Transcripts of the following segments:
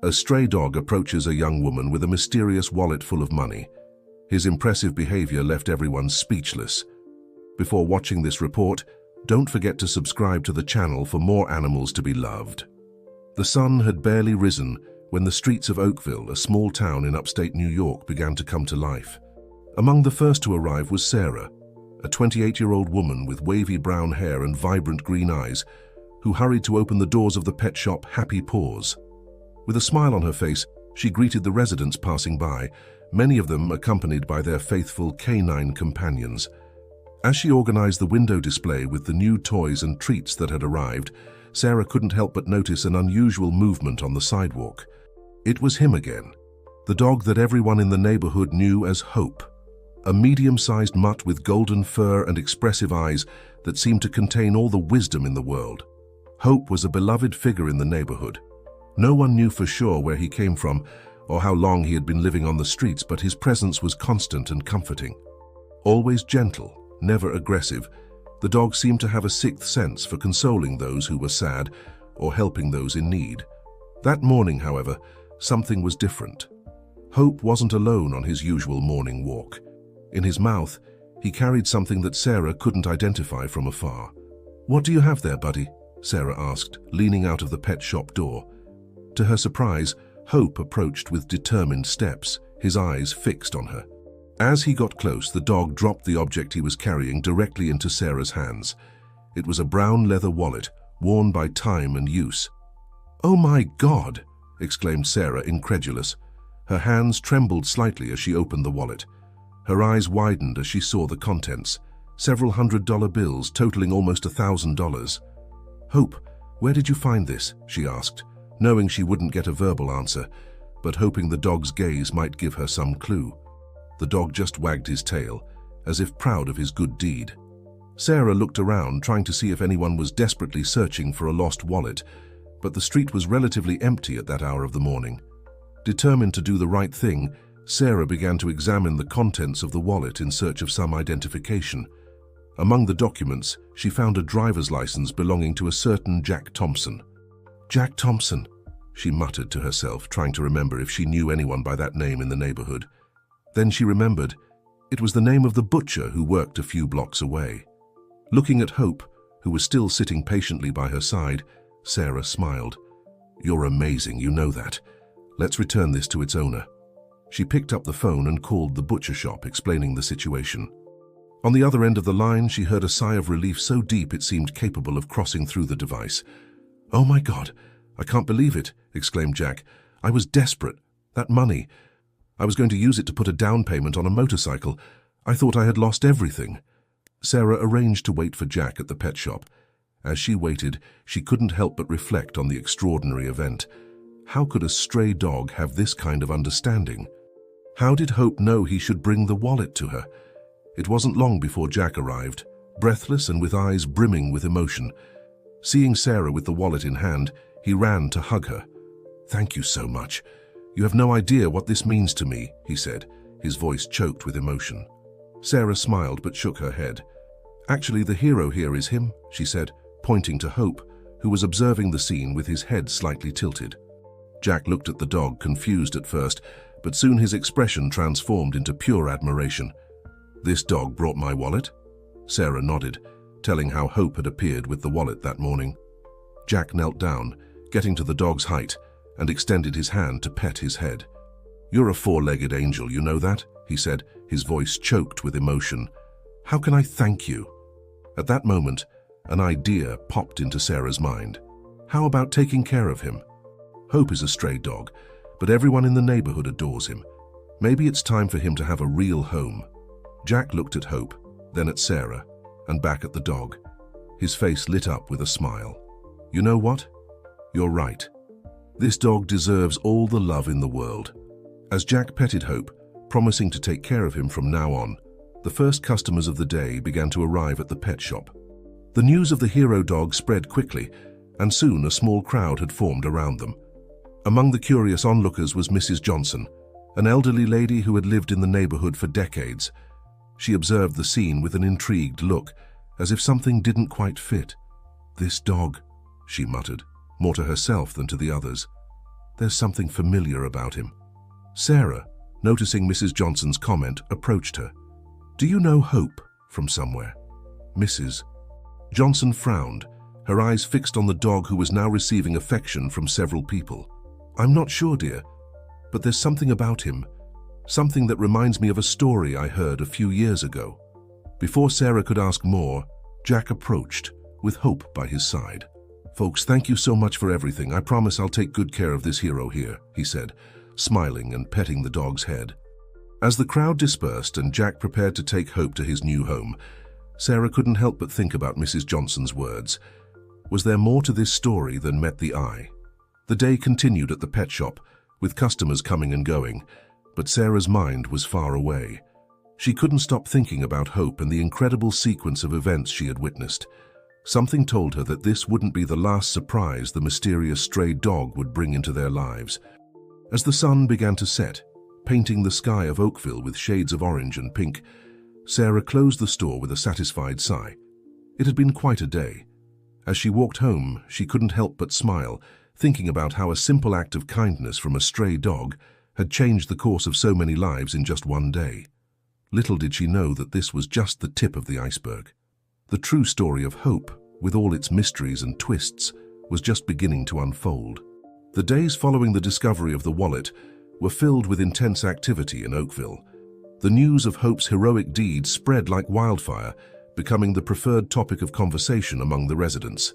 A stray dog approaches a young woman with a mysterious wallet full of money. His impressive behavior left everyone speechless. Before watching this report, don't forget to subscribe to the channel for more animals to be loved. The sun had barely risen when the streets of Oakville, a small town in upstate New York, began to come to life. Among the first to arrive was Sarah, a 28-year-old woman with wavy brown hair and vibrant green eyes, who hurried to open the doors of the pet shop Happy Paws. With a smile on her face, she greeted the residents passing by, many of them accompanied by their faithful canine companions. As she organized the window display with the new toys and treats that had arrived, Sarah couldn't help but notice an unusual movement on the sidewalk. It was him again, the dog that everyone in the neighborhood knew as Hope, a medium-sized mutt with golden fur and expressive eyes that seemed to contain all the wisdom in the world. Hope was a beloved figure in the neighborhood. No one knew for sure where he came from or how long he had been living on the streets, but his presence was constant and comforting. Always gentle, never aggressive, the dog seemed to have a sixth sense for consoling those who were sad or helping those in need. That morning, however, something was different. Hope wasn't alone on his usual morning walk. In his mouth, he carried something that Sarah couldn't identify from afar. "What do you have there, buddy?" Sarah asked, leaning out of the pet shop door. To her surprise, Hope approached with determined steps, his eyes fixed on her. As he got close, the dog dropped the object he was carrying directly into Sarah's hands. It was a brown leather wallet, worn by time and use. "Oh my God!" exclaimed Sarah, incredulous. Her hands trembled slightly as she opened the wallet. Her eyes widened as she saw the contents, several $100 bills totaling almost $1,000. "Hope, where did you find this?" she asked, knowing she wouldn't get a verbal answer, but hoping the dog's gaze might give her some clue. The dog just wagged his tail, as if proud of his good deed. Sarah looked around, trying to see if anyone was desperately searching for a lost wallet, but the street was relatively empty at that hour of the morning. Determined to do the right thing, Sarah began to examine the contents of the wallet in search of some identification. Among the documents, she found a driver's license belonging to a certain Jack Thompson. "Jack Thompson," she muttered to herself, trying to remember if she knew anyone by that name in the neighborhood. Then she remembered. It was the name of the butcher who worked a few blocks away. Looking at Hope, who was still sitting patiently by her side, Sarah smiled. "You're amazing, you know that. Let's return this to its owner." She picked up the phone and called the butcher shop, explaining the situation. On the other end of the line, she heard a sigh of relief so deep it seemed capable of crossing through the device. "Oh my God, I can't believe it," exclaimed Jack. "I was desperate. That money. I was going to use it to put a down payment on a motorcycle. I thought I had lost everything." Sarah arranged to wait for Jack at the pet shop. As she waited, she couldn't help but reflect on the extraordinary event. How could a stray dog have this kind of understanding? How did Hope know he should bring the wallet to her? It wasn't long before Jack arrived, breathless and with eyes brimming with emotion. Seeing Sarah with the wallet in hand, he ran to hug her. "Thank you so much. You have no idea what this means to me," he said, his voice choked with emotion. Sarah smiled but shook her head. "Actually, the hero here is him," she said, pointing to Hope, who was observing the scene with his head slightly tilted. Jack looked at the dog, confused at first, but soon his expression transformed into pure admiration. "This dog brought my wallet?" Sarah nodded, telling how Hope had appeared with the wallet that morning. Jack knelt down, getting to the dog's height, and extended his hand to pet his head. "You're a four-legged angel, you know that?" he said, his voice choked with emotion. "How can I thank you?" At that moment, an idea popped into Sarah's mind. How about taking care of him? Hope is a stray dog, but everyone in the neighborhood adores him. Maybe it's time for him to have a real home. Jack looked at Hope, then at Sarah, and back at the dog. His face lit up with a smile. "You know what? You're right. This dog deserves all the love in the world." As Jack petted Hope, promising to take care of him from now on, the first customers of the day began to arrive at the pet shop. The news of the hero dog spread quickly, and soon a small crowd had formed around them. Among the curious onlookers was Mrs. Johnson, an elderly lady who had lived in the neighborhood for decades. She observed the scene with an intrigued look, as if something didn't quite fit. "This dog," she muttered, more to herself than to the others. There's something familiar about him. Sarah, noticing Mrs. Johnson's comment, approached her. Do you know Hope from somewhere? Mrs. Johnson frowned, her eyes fixed on the dog who was now receiving affection from several people. I'm not sure, dear, but there's something about him. Something that reminds me of a story I heard a few years ago. Before Sarah could ask more, Jack approached, with Hope by his side. Folks, thank you so much for everything. I promise I'll take good care of this hero here, he said, smiling and petting the dog's head. As the crowd dispersed and Jack prepared to take Hope to his new home, Sarah couldn't help but think about Mrs. Johnson's words. Was there more to this story than met the eye? The day continued at the pet shop, with customers coming and going, but Sarah's mind was far away. She couldn't stop thinking about Hope and the incredible sequence of events she had witnessed. Something told her that this wouldn't be the last surprise the mysterious stray dog would bring into their lives. As the sun began to set, painting the sky of Oakville with shades of orange and pink, Sarah closed the store with a satisfied sigh. It had been quite a day. As she walked home, she couldn't help but smile, thinking about how a simple act of kindness from a stray dog had changed the course of so many lives in just one day. Little did she know that this was just the tip of the iceberg. The true story of Hope, with all its mysteries and twists, was just beginning to unfold. The days following the discovery of the wallet were filled with intense activity in Oakville. The news of Hope's heroic deed spread like wildfire, becoming the preferred topic of conversation among the residents.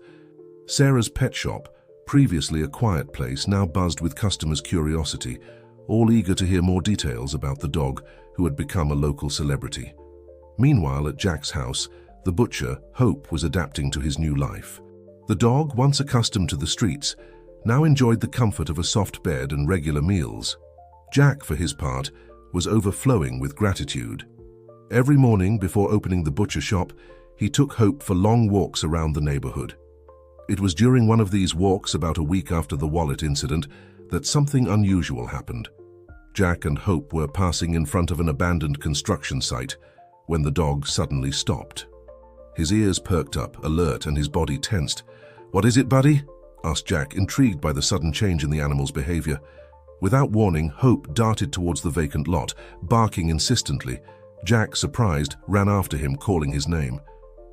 Sarah's pet shop, previously a quiet place, now buzzed with customers' curiosity, all eager to hear more details about the dog who had become a local celebrity. Meanwhile, at Jack's house, the butcher, Hope, was adapting to his new life. The dog, once accustomed to the streets, now enjoyed the comfort of a soft bed and regular meals. Jack, for his part, was overflowing with gratitude. Every morning before opening the butcher shop, he took Hope for long walks around the neighborhood. It was during one of these walks, about a week after the wallet incident, that something unusual happened. Jack and Hope were passing in front of an abandoned construction site when the dog suddenly stopped. His ears perked up, alert, and his body tensed. "What is it, buddy?" asked Jack, intrigued by the sudden change in the animal's behavior. Without warning, Hope darted towards the vacant lot, barking insistently. Jack, surprised, ran after him, calling his name.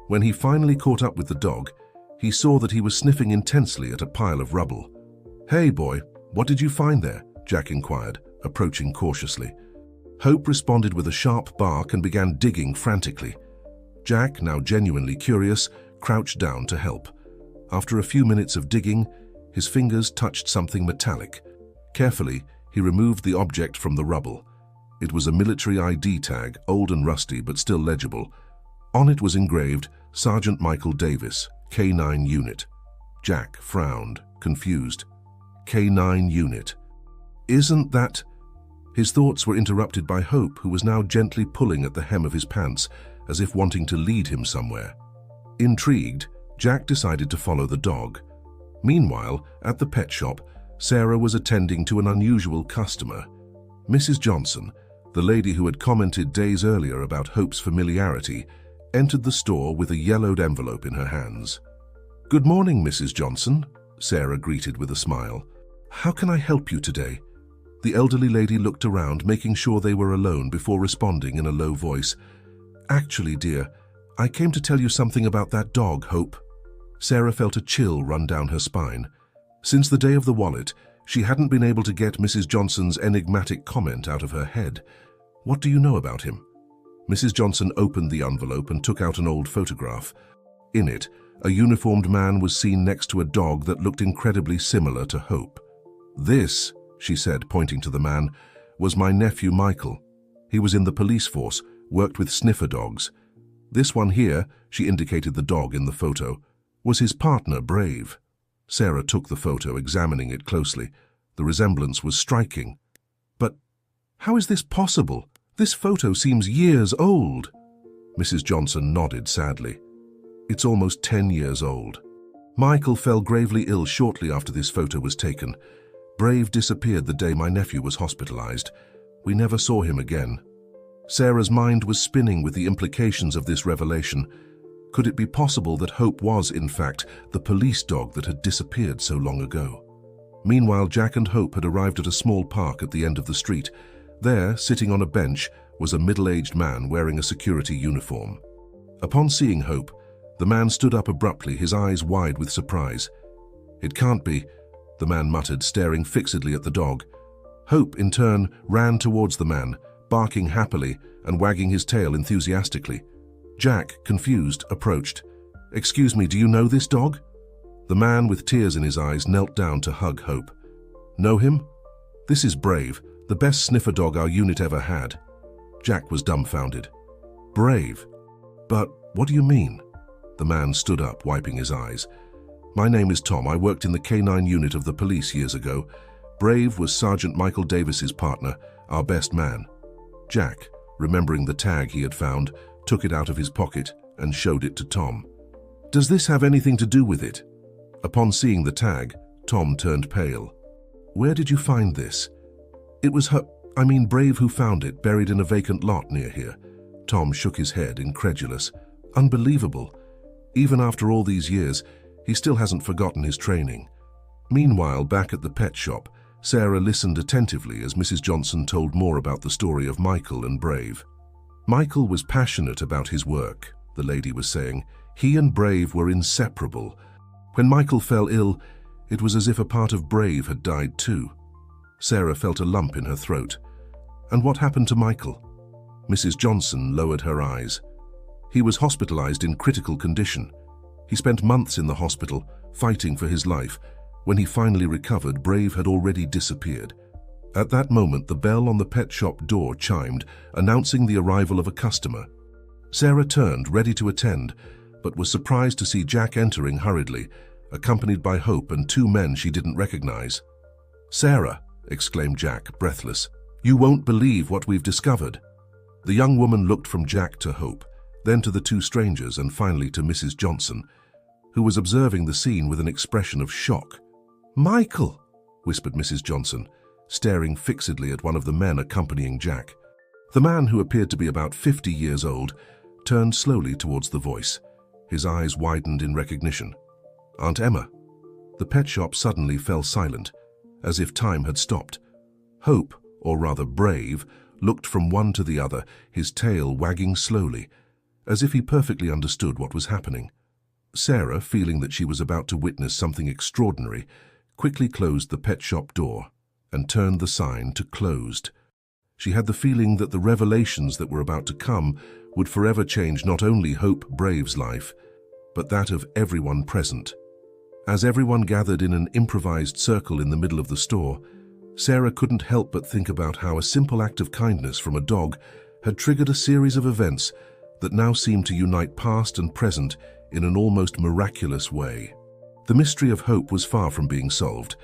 When he finally caught up with the dog, he saw that he was sniffing intensely at a pile of rubble. "Hey, boy, what did you find there?" Jack inquired, approaching cautiously. Hope responded with a sharp bark and began digging frantically. Jack, now genuinely curious, crouched down to help. After a few minutes of digging, his fingers touched something metallic. Carefully, he removed the object from the rubble. It was a military ID tag, old and rusty but still legible. On it was engraved, Sergeant Michael Davis, K9 Unit. Jack frowned, confused. K9 Unit. Isn't that... His thoughts were interrupted by Hope, who was now gently pulling at the hem of his pants, as if wanting to lead him somewhere. Intrigued, Jack decided to follow the dog. Meanwhile, at the pet shop, Sarah was attending to an unusual customer. Mrs. Johnson, the lady who had commented days earlier about Hope's familiarity, entered the store with a yellowed envelope in her hands. "Good morning, Mrs. Johnson," Sarah greeted with a smile. "How can I help you today?" The elderly lady looked around, making sure they were alone before responding in a low voice. "Actually, dear, I came to tell you something about that dog, Hope." Sarah felt a chill run down her spine. Since the day of the wallet, she hadn't been able to get Mrs. Johnson's enigmatic comment out of her head. "What do you know about him?" Mrs. Johnson opened the envelope and took out an old photograph. In it, a uniformed man was seen next to a dog that looked incredibly similar to Hope. "This," she said, pointing to the man, "was my nephew Michael. He was in the police force, worked with sniffer dogs. This one here," she indicated the dog in the photo, "was his partner, Brave." Sarah took the photo, examining it closely. The resemblance was striking. "But how is this possible? This photo seems years old." Mrs. Johnson nodded sadly. "It's almost 10 years old. Michael fell gravely ill shortly after this photo was taken. Brave disappeared the day my nephew was hospitalized. We never saw him again." Sarah's mind was spinning with the implications of this revelation. Could it be possible that Hope was, in fact, the police dog that had disappeared so long ago? Meanwhile, Jack and Hope had arrived at a small park at the end of the street. There, sitting on a bench, was a middle-aged man wearing a security uniform. Upon seeing Hope, the man stood up abruptly, his eyes wide with surprise. "It can't be," the man muttered, staring fixedly at the dog. Hope, in turn, ran towards the man, barking happily and wagging his tail enthusiastically. Jack, confused, approached. "Excuse me, do you know this dog?" The man, with tears in his eyes, knelt down to hug Hope. "Know him? This is Brave, the best sniffer dog our unit ever had." Jack was dumbfounded. "Brave? But what do you mean?" The man stood up, wiping his eyes. "My name is Tom. I worked in the K9 unit of the police years ago. Brave was Sergeant Michael Davis's partner, our best man." Jack, remembering the tag he had found, took it out of his pocket and showed it to Tom. "Does this have anything to do with it?" Upon seeing the tag, Tom turned pale. "Where did you find this?" "It was Brave who found it, buried in a vacant lot near here." Tom shook his head, incredulous. "Unbelievable. Even after all these years, he still hasn't forgotten his training." Meanwhile, back at the pet shop, Sarah listened attentively as Mrs. Johnson told more about the story of Michael and Brave. "Michael was passionate about his work," the lady was saying. "He and Brave were inseparable. When Michael fell ill, it was as if a part of Brave had died too." Sarah felt a lump in her throat. "And what happened to Michael?" Mrs. Johnson lowered her eyes. "He was hospitalized in critical condition. He spent months in the hospital, fighting for his life. When he finally recovered, Brave had already disappeared." At that moment, the bell on the pet shop door chimed, announcing the arrival of a customer. Sarah turned, ready to attend, but was surprised to see Jack entering hurriedly, accompanied by Hope and two men she didn't recognize. "Sarah," exclaimed Jack, breathless, "you won't believe what we've discovered." The young woman looked from Jack to Hope, then to the two strangers, and finally to Mrs. Johnson, who was observing the scene with an expression of shock. "Michael!" whispered Mrs. Johnson, staring fixedly at one of the men accompanying Jack. The man, who appeared to be about 50 years old, turned slowly towards the voice. His eyes widened in recognition. "Aunt Emma." The pet shop suddenly fell silent, as if time had stopped. Hope, or rather Brave, looked from one to the other, his tail wagging slowly, as if he perfectly understood what was happening. Sarah, feeling that she was about to witness something extraordinary, quickly closed the pet shop door and turned the sign to closed. She had the feeling that the revelations that were about to come would forever change not only Hope Brave's life, but that of everyone present. As everyone gathered in an improvised circle in the middle of the store, Sarah couldn't help but think about how a simple act of kindness from a dog had triggered a series of events that now seemed to unite past and present in an almost miraculous way. The mystery of Hope was far from being solved,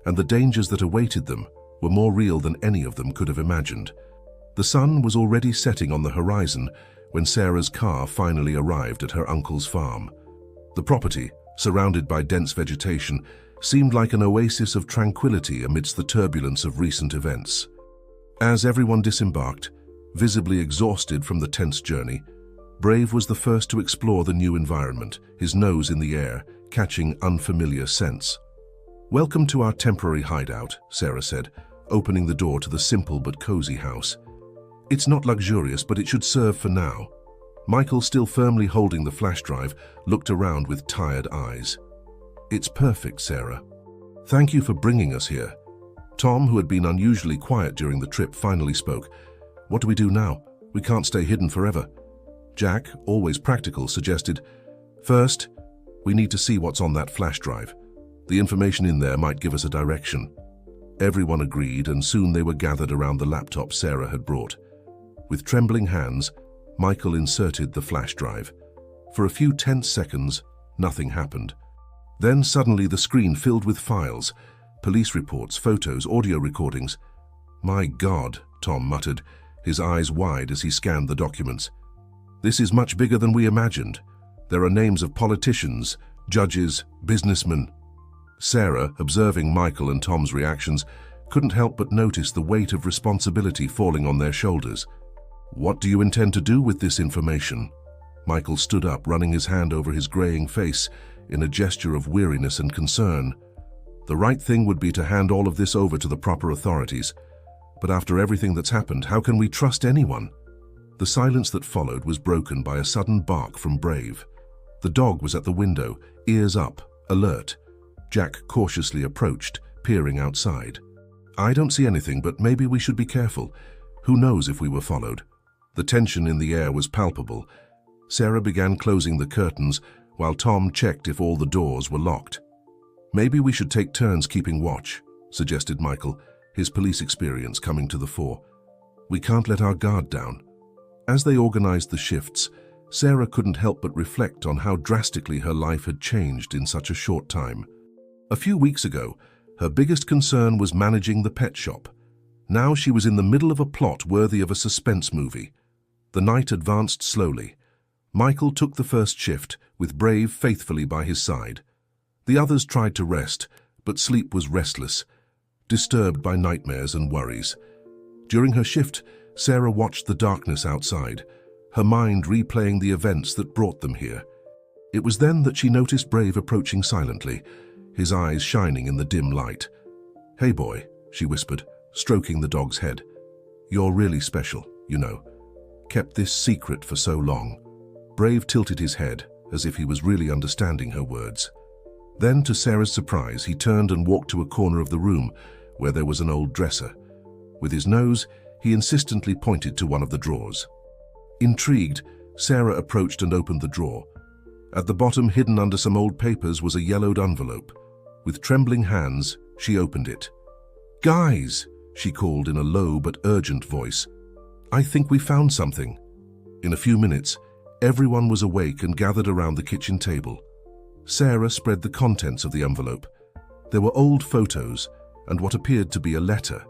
and the dangers that awaited them were more real than any of them could have imagined. The sun was already setting on the horizon when Sarah's car finally arrived at her uncle's farm. The property, surrounded by dense vegetation, seemed like an oasis of tranquility amidst the turbulence of recent events. As everyone disembarked, visibly exhausted from the tense journey, Brave was the first to explore the new environment, his nose in the air, catching unfamiliar scents. "Welcome to our temporary hideout," Sarah said, opening the door to the simple but cozy house. "It's not luxurious, but it should serve for now." Michael, still firmly holding the flash drive, looked around with tired eyes. "It's perfect, Sarah. Thank you for bringing us here." Tom, who had been unusually quiet during the trip, finally spoke. "What do we do now? We can't stay hidden forever." Jack, always practical, suggested, "First, we need to see what's on that flash drive. The information in there might give us a direction." Everyone agreed, and soon they were gathered around the laptop Sarah had brought. With trembling hands, Michael inserted the flash drive. For a few tense seconds, nothing happened. Then suddenly the screen filled with files, police reports, photos, audio recordings. "My God," Tom muttered, his eyes wide as he scanned the documents. "This is much bigger than we imagined. There are names of politicians, judges, businessmen." Sarah, observing Michael and Tom's reactions, couldn't help but notice the weight of responsibility falling on their shoulders. "What do you intend to do with this information?" Michael stood up, running his hand over his graying face in a gesture of weariness and concern. The right thing would be to hand all of this over to the proper authorities. But after everything that's happened, how can we trust anyone? The silence that followed was broken by a sudden bark from Brave. The dog was at the window, ears up, alert. Jack cautiously approached, peering outside. I don't see anything, but maybe we should be careful. Who knows if we were followed? The tension in the air was palpable. Sarah began closing the curtains, while Tom checked if all the doors were locked. Maybe we should take turns keeping watch, suggested Michael, his police experience coming to the fore. We can't let our guard down. As they organized the shifts, Sarah couldn't help but reflect on how drastically her life had changed in such a short time. A few weeks ago, her biggest concern was managing the pet shop. Now she was in the middle of a plot worthy of a suspense movie. The night advanced slowly. Michael took the first shift, with Brave faithfully by his side. The others tried to rest, but sleep was restless, disturbed by nightmares and worries. During her shift, Sarah watched the darkness outside, her mind replaying the events that brought them here. It was then that she noticed Brave approaching silently, his eyes shining in the dim light. "Hey boy," she whispered, stroking the dog's head. "You're really special, you know. Kept this secret for so long." Brave tilted his head, as if he was really understanding her words. Then, to Sarah's surprise, he turned and walked to a corner of the room where there was an old dresser. With his nose, he insistently pointed to one of the drawers. Intrigued, Sarah approached and opened the drawer. At the bottom, hidden under some old papers, was a yellowed envelope. With trembling hands, she opened it. "Guys," she called in a low but urgent voice. "I think we found something." In a few minutes, everyone was awake and gathered around the kitchen table. Sarah spread the contents of the envelope. There were old photos and what appeared to be a letter.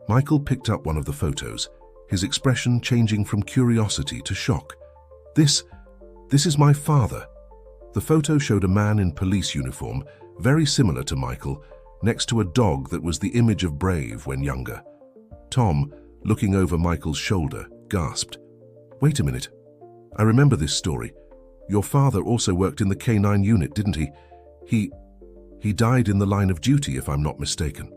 Michael picked up one of the photos, his expression changing from curiosity to shock. This is my father." The photo showed a man in police uniform, very similar to Michael, next to a dog that was the image of Brave when younger. Tom, looking over Michael's shoulder, gasped. "Wait a minute. I remember this story. Your father also worked in the K9 unit, didn't he? He died in the line of duty, if I'm not mistaken."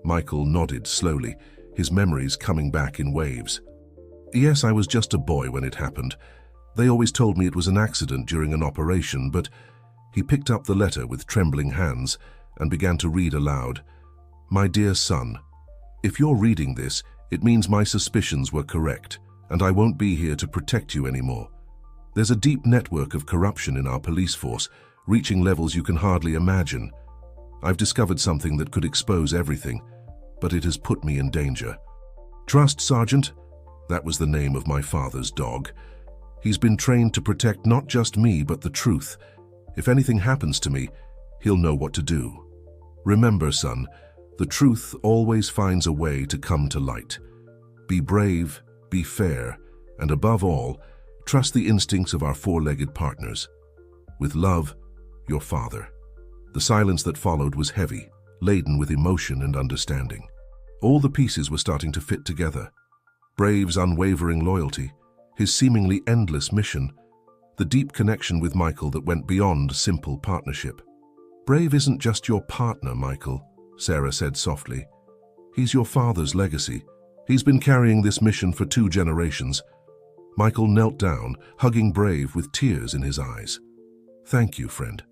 Michael nodded slowly, his memories coming back in waves. "Yes, I was just a boy when it happened. They always told me it was an accident during an operation, but..." He picked up the letter with trembling hands and began to read aloud. "My dear son, if you're reading this, it means my suspicions were correct, and I won't be here to protect you anymore. There's a deep network of corruption in our police force, reaching levels you can hardly imagine. I've discovered something that could expose everything, but it has put me in danger. Trust Sergeant," that was the name of my father's dog. "He's been trained to protect not just me, but the truth. If anything happens to me, he'll know what to do. Remember, son, the truth always finds a way to come to light. Be brave, be fair, and above all, trust the instincts of our four-legged partners. With love, your father." The silence that followed was heavy, laden with emotion and understanding. All the pieces were starting to fit together. Brave's unwavering loyalty, his seemingly endless mission, the deep connection with Michael that went beyond simple partnership. "Brave isn't just your partner, Michael," Sarah said softly. "He's your father's legacy. He's been carrying this mission for 2 generations. Michael knelt down, hugging Brave with tears in his eyes. "Thank you, friend,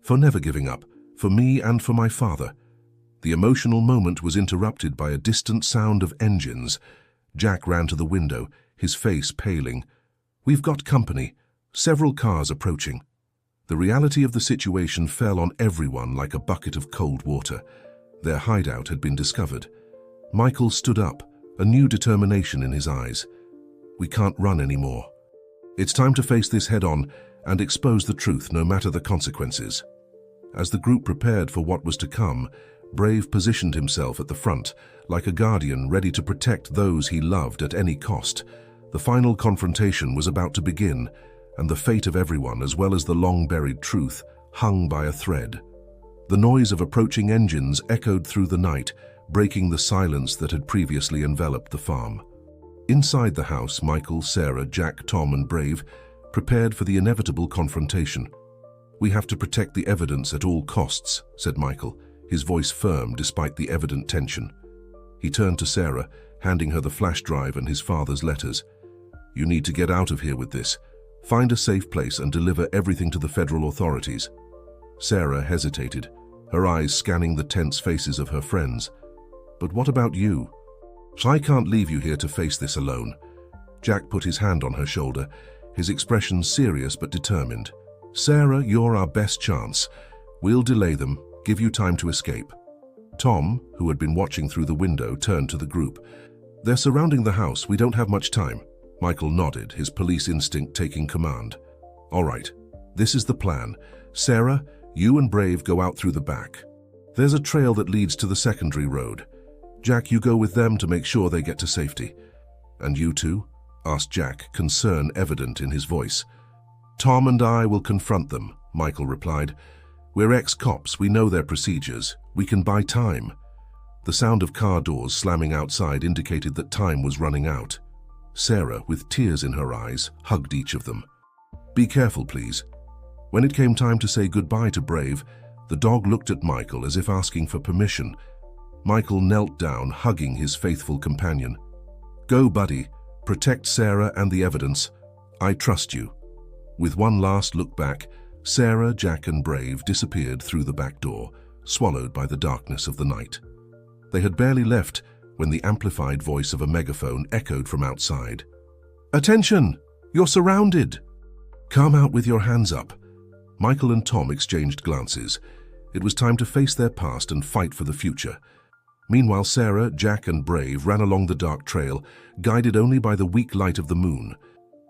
for never giving up, for me and for my father." The emotional moment was interrupted by a distant sound of engines. Jack ran to the window, his face paling. "We've got company. Several cars approaching." The reality of the situation fell on everyone like a bucket of cold water. Their hideout had been discovered. Michael stood up, a new determination in his eyes. "We can't run anymore. It's time to face this head-on and expose the truth, no matter the consequences." As the group prepared for what was to come, Brave positioned himself at the front, like a guardian ready to protect those he loved at any cost. The final confrontation was about to begin, and the fate of everyone, as well as the long-buried truth, hung by a thread. The noise of approaching engines echoed through the night, breaking the silence that had previously enveloped the farm. Inside the house, Michael, Sarah, Jack, Tom, and Brave prepared for the inevitable confrontation. "We have to protect the evidence at all costs," said Michael, his voice firm despite the evident tension. He turned to Sarah, handing her the flash drive and his father's letters. "You need to get out of here with this. Find a safe place and deliver everything to the federal authorities." Sarah hesitated, her eyes scanning the tense faces of her friends. "But what about you? I can't leave you here to face this alone." Jack put his hand on her shoulder, his expression serious but determined. "Sarah, you're our best chance. We'll delay them, give you time to escape." Tom, who had been watching through the window, turned to the group. "They're surrounding the house. We don't have much time." Michael nodded, his police instinct taking command. "All right, this is the plan. Sarah, you and Brave go out through the back. There's a trail that leads to the secondary road. Jack, you go with them to make sure they get to safety." "And you two?" asked Jack, concern evident in his voice. "Tom and I will confront them," Michael replied. "We're ex-cops, we know their procedures. We can buy time." The sound of car doors slamming outside indicated that time was running out. Sarah, with tears in her eyes, hugged each of them. "Be careful, please." When it came time to say goodbye to Brave, the dog looked at Michael as if asking for permission. Michael knelt down, hugging his faithful companion. "Go, buddy. Protect Sarah and the evidence. I trust you." With one last look back, Sarah, Jack and Brave disappeared through the back door, swallowed by the darkness of the night. They had barely left when the amplified voice of a megaphone echoed from outside. "Attention! You're surrounded! Come out with your hands up." Michael and Tom exchanged glances. It was time to face their past and fight for the future. Meanwhile, Sarah, Jack and Brave ran along the dark trail, guided only by the weak light of the moon.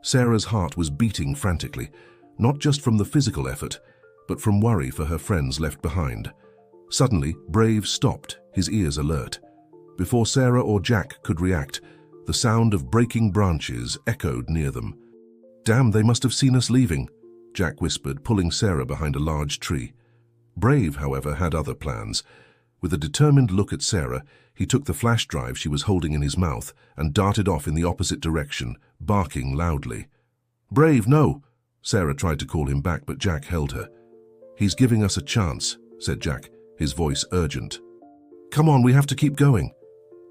Sarah's heart was beating frantically, not just from the physical effort, but from worry for her friends left behind. Suddenly, Brave stopped, his ears alert. Before Sarah or Jack could react, the sound of breaking branches echoed near them. "Damn, they must have seen us leaving," Jack whispered, pulling Sarah behind a large tree. Brave, however, had other plans. With a determined look at Sarah, he took the flash drive she was holding in his mouth and darted off in the opposite direction, barking loudly. "Brave, no!" Sarah tried to call him back, but Jack held her. "He's giving us a chance," said Jack, his voice urgent. "Come on, we have to keep going."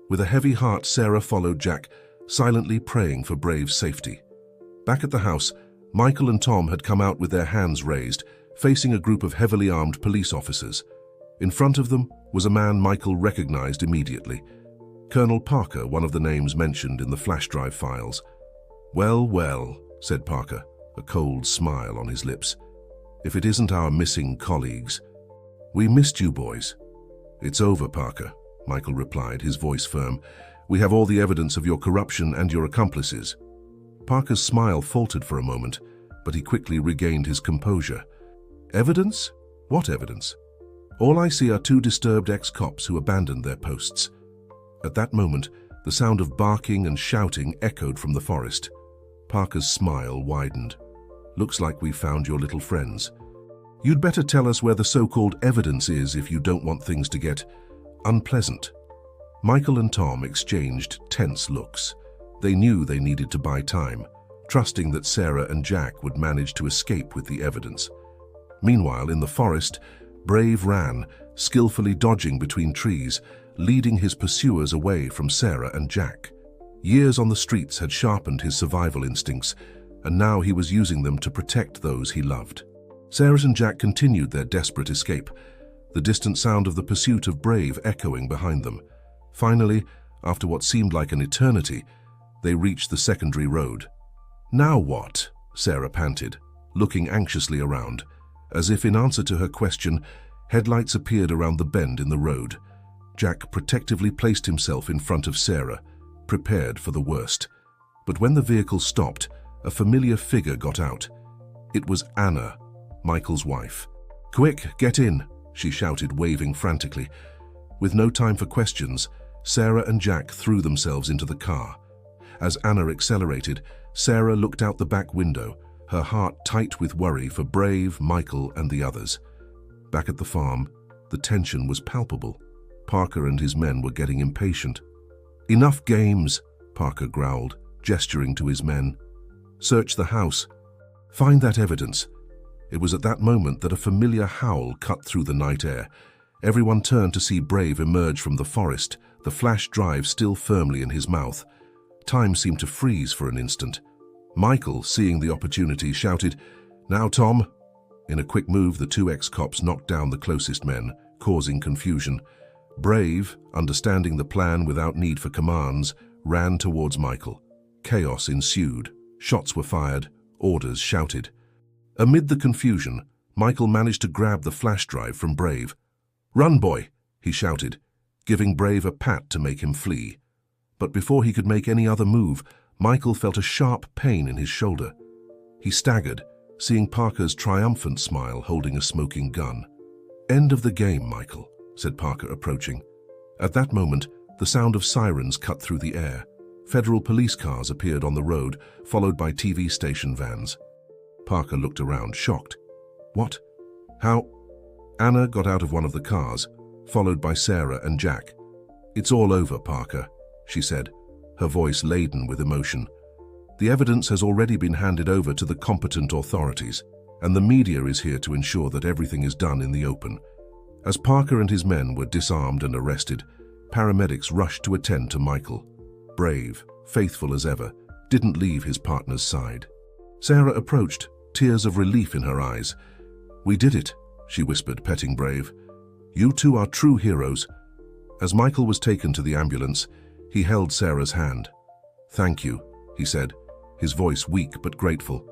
With a heavy heart, Sarah followed Jack, silently praying for Brave's safety. Back at the house, Michael and Tom had come out with their hands raised, facing a group of heavily armed police officers. In front of them was a man Michael recognized immediately. Colonel Parker, one of the names mentioned in the flash drive files. "Well, well," said Parker, a cold smile on his lips. "If it isn't our missing colleagues. We missed you, boys." "It's over, Parker," Michael replied, his voice firm. "We have all the evidence of your corruption and your accomplices." Parker's smile faltered for a moment, but he quickly regained his composure. "Evidence? What evidence?" "All I see are two disturbed ex-cops who abandoned their posts." At that moment, the sound of barking and shouting echoed from the forest. Parker's smile widened. "Looks like we found your little friends. You'd better tell us where the so-called evidence is if you don't want things to get unpleasant." Michael and Tom exchanged tense looks. They knew they needed to buy time, trusting that Sarah and Jack would manage to escape with the evidence. Meanwhile, in the forest, Brave ran, skillfully dodging between trees, leading his pursuers away from Sarah and Jack. Years on the streets had sharpened his survival instincts, and now he was using them to protect those he loved. Sarah and Jack continued their desperate escape, the distant sound of the pursuit of Brave echoing behind them. Finally, after what seemed like an eternity, they reached the secondary road. "Now what?" Sarah panted, looking anxiously around. As if in answer to her question, headlights appeared around the bend in the road. Jack protectively placed himself in front of Sarah, prepared for the worst. But when the vehicle stopped, a familiar figure got out. It was Anna, Michael's wife. "Quick, get in," she shouted, waving frantically. With no time for questions, Sarah and Jack threw themselves into the car. As Anna accelerated, Sarah looked out the back window, her heart tight with worry for Brave, Michael, and the others. Back at the farm, the tension was palpable. Parker and his men were getting impatient. "Enough games," Parker growled, gesturing to his men. "Search the house. Find that evidence." It was at that moment that a familiar howl cut through the night air. Everyone turned to see Brave emerge from the forest, the flash drive still firmly in his mouth. Time seemed to freeze for an instant. Michael, seeing the opportunity, shouted, "Now, Tom!" In a quick move, the two ex-cops knocked down the closest men, causing confusion. Brave, understanding the plan without need for commands, ran towards Michael. Chaos ensued. Shots were fired, orders shouted. Amid the confusion, Michael managed to grab the flash drive from Brave. "Run, boy!" he shouted, giving Brave a pat to make him flee. But before he could make any other move, Michael felt a sharp pain in his shoulder. He staggered, seeing Parker's triumphant smile holding a smoking gun. "End of the game, Michael," said Parker, approaching. At that moment, the sound of sirens cut through the air. Federal police cars appeared on the road, followed by TV station vans. Parker looked around, shocked. "What? How?" Anna got out of one of the cars, followed by Sarah and Jack. "It's all over, Parker," she said, her voice laden with emotion. "The evidence has already been handed over to the competent authorities, and the media is here to ensure that everything is done in the open." As Parker and his men were disarmed and arrested, paramedics rushed to attend to Michael. Brave, faithful as ever, didn't leave his partner's side. Sarah approached, tears of relief in her eyes. "We did it," she whispered, petting Brave. "You two are true heroes." As Michael was taken to the ambulance, he held Sarah's hand. "Thank you," he said, his voice weak but grateful,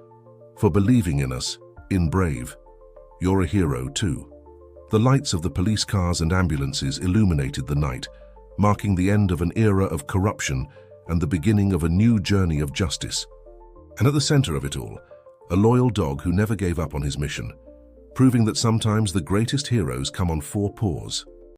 "for believing in us, in Brave. You're a hero too." The lights of the police cars and ambulances illuminated the night, marking the end of an era of corruption and the beginning of a new journey of justice. And at the center of it all, a loyal dog who never gave up on his mission, proving that sometimes the greatest heroes come on four paws.